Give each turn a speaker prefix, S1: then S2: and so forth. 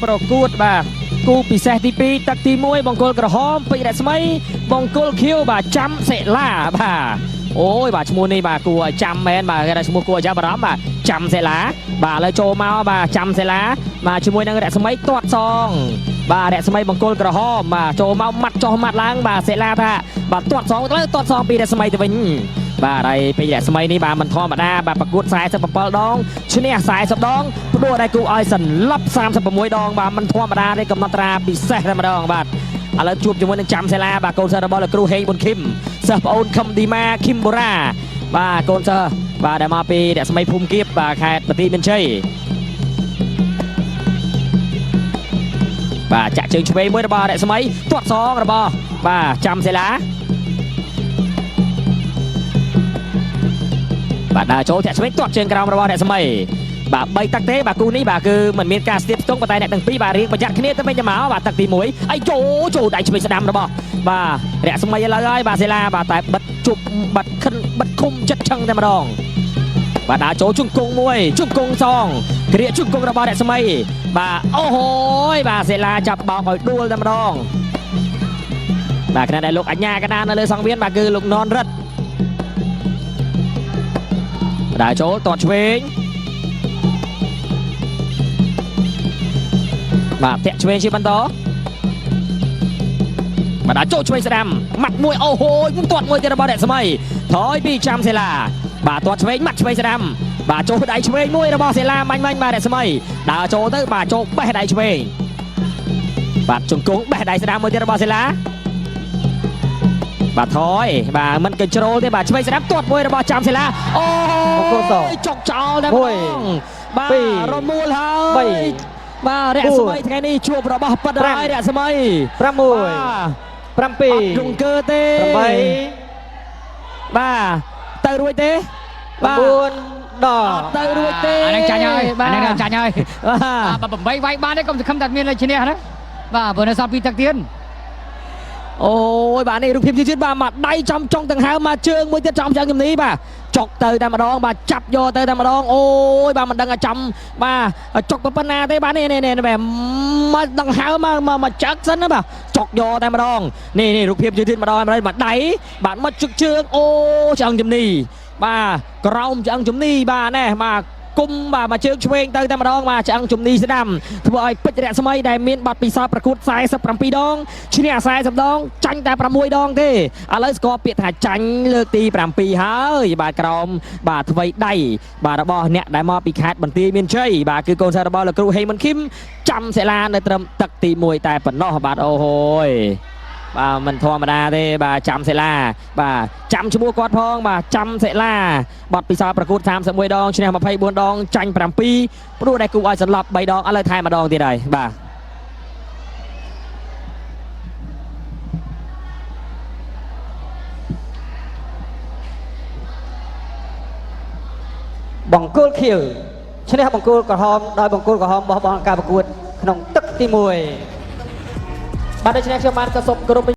S1: ប្រកួតបាទគូពិសេសទី2ទឹកទី1បង្គោលក្រហមពេជ្ររស្មីបង្គោលខៀវបាទចាំសិលាបាទអូយបាទឈ្មោះនេះបាទគួរឲ្យចាំមែនបាទគេថាឈ្មោះគួរឲ្យចាប់អារម្មណ៍បាទចាំសិលាបាទឥឡូវចូលមកបាទចាំសិលាបាទជាមួយនឹងរស្មីទាត់សងបាទរស្មីបង្គោលក្រហមបាទចូលមកម៉ាត់ចុះម៉ាត់ឡើងបាទសិលាថាបាទទាត់សងទៅទាត់សងពីរស្មីទៅវិញបាទហើយពេជ្ររស្មីនេះបាទមិនធម្មតាបាទប្រកួត47ដងឈ្នះ40ដងផ្ដួលដៃគូឲ្យសន្លប់36ដងបាទមិនធម្មតាទេកំណត់ត្រាពិសេសតែម្ដងបាទឥឡូវជួបជាមួយនឹងចាំសិលាបាទកូនសិស្សរបស់លោកគ្រូហេងប៊ុនឃឹមសិស្សប្អូនខឹមឌីម៉ាឃឹមបូរ៉ាបាទកូនសិស្សបាទដែលមកពីរស្មីភូមិគៀបបាទខេត្តបន្ទាយមានជ័យបាទចាក់ជើងឆ្វេងមួយរបស់រស្មីទាត់សងរបស់បាទចាំសិលាបាទដើរចូលធាក់ឆ្វេងទាត់ជើងក្រោមរបស់រស្មីបាទ3ទឹកទេបាទគូនេះបាទគឺមិនមានការស្ទាបស្ទង់ប៉ុន្តែអ្នកទាំងពីរបាទរៀងប្រយ័ត្នគ្នាទៅវិញទៅមកបាទទឹកទី1អីចូលដៃឆ្វេងស្ដាំរបស់បាទរស្មីឥឡូវហើយបាទសិលាបាទតែបិទជប់បិទខិនបិទឃុំចិត្តឆឹងតែម្ដងបាទដើរចូលជង្គង់មួយជង្គង់សងគ្រាកជង្គង់របស់រស្មីបាទអូហូយបាទសិលាចាប់បោកឲ្យដួលតែម្ដងបាទខណៈដែលលោកអញ្ញាកដាននៅលើសង្វៀនបាទគឺលោកននរិទ្ធដើរចូលទាត់ឆ្វេងបាទធាក់ឆ្វេងជាបន្តបាទដើរចូលឆ្វេងស្ដាំម៉ាត់មួយអូហូយទាត់មួយទៀតរបស់រស្មីថយពីចាំសិលាបាទទាត់ឆ្វេងម៉ាត់ឆ្វេងស្ដាំបាទចូលដៃឆ្វេងមួយរបស់សិលាមាញ់បាទរស្មីដើរចូលទៅបាទចូលបេះដៃឆ្វេងបាទជង្គង់បេះដៃស្ដាំមួយទៀតរបស់សិលាបាទថយបាទមិនកញ្ជ្រោលទេបាទឆ្វេងស្ដាំទាត់មួយរបស់ចាំសិលាអូចុកចោលតែម្ដងបាទរមូលហើយបាទរស្មីថ្ងៃនេះជួបរបស់ប៉ិតហើយរស្មី
S2: 6 7
S1: អត់រង្គើទេបាទទៅរួចទេ
S2: បាទ9ដង
S1: ទៅរួចទេ
S3: អានឹងចាញ់ហើយអានឹងចាញ់ហើយបាទ8វាយបានទេកុំសង្ឃឹមតែមានលេខឈ្នះណាបាទបើនៅសល់2ទឹកទៀត
S1: អូយបាទនេះរូបភាពយឺតបាទមកដៃចំចុងដង្ហើមមកជើងមួយទៀតចំចំនេះបាទចុកទៅតែម្ដងបាទចាប់យកទៅតែម្ដងអូយបាទមិនដឹងថាចំបាទចុកប៉ុណ្ណាទេបាទនេះបាទមកដង្ហើមមកចឹកសិនណាបាទចុកយកតែម្ដងនេះរូបភាពយឺតម្ដងមកដៃបាទមកជឹកជើងអូឆ្អឹងជំនីបាទក្រោមឆ្អឹងជំនីបាទណែបាទគុំបាទមកជើងឆ្វេងទៅតែម្ដងបាទឆ្អឹងជំនីស្ដាំធ្វើឲ្យពេជ្ររស្មីដែលមានប័ណ្ណពិសោធន៍ប្រកួត47ដងឈ្នះ40ដងចាញ់តែ6ដងទេឥឡូវស្គាល់ពាក្យថាចាញ់លើកទី7ហើយបាទក្រោមបាទថ្វីដៃបាទរបស់អ្នកដែលមកពីខេត្តបន្ទាយមានជ័យបាទគឺកូនសិស្សរបស់លោកគ្រូហេងមុនឃឹមចាំសិលានៅត្រឹមទឹកទី1តែប៉ុណ្ណោះបាទអូហូយបាទមិនធម្មតាទេបាទចាំសិលាបាទចាំឈ្មោះគាត់ផងបាទចាំសិលាប័ណ្ណពិសោធន៍ប្រកួត31ដងឈ្នះ24ដងចាញ់7ព្រោះតែគូឲ្យសន្លប់3ដងឥឡូវថែមម្ដងទៀតហើយបាទ
S2: បង្គោលខៀវឈ្នះបង្គោលក្រហមដោយបង្គោលក្រហមបោះបង់ការប្រកួតក្នុងទឹកទី1បាទដូច្នេះខ្ញុំបានក៏សូមគោរព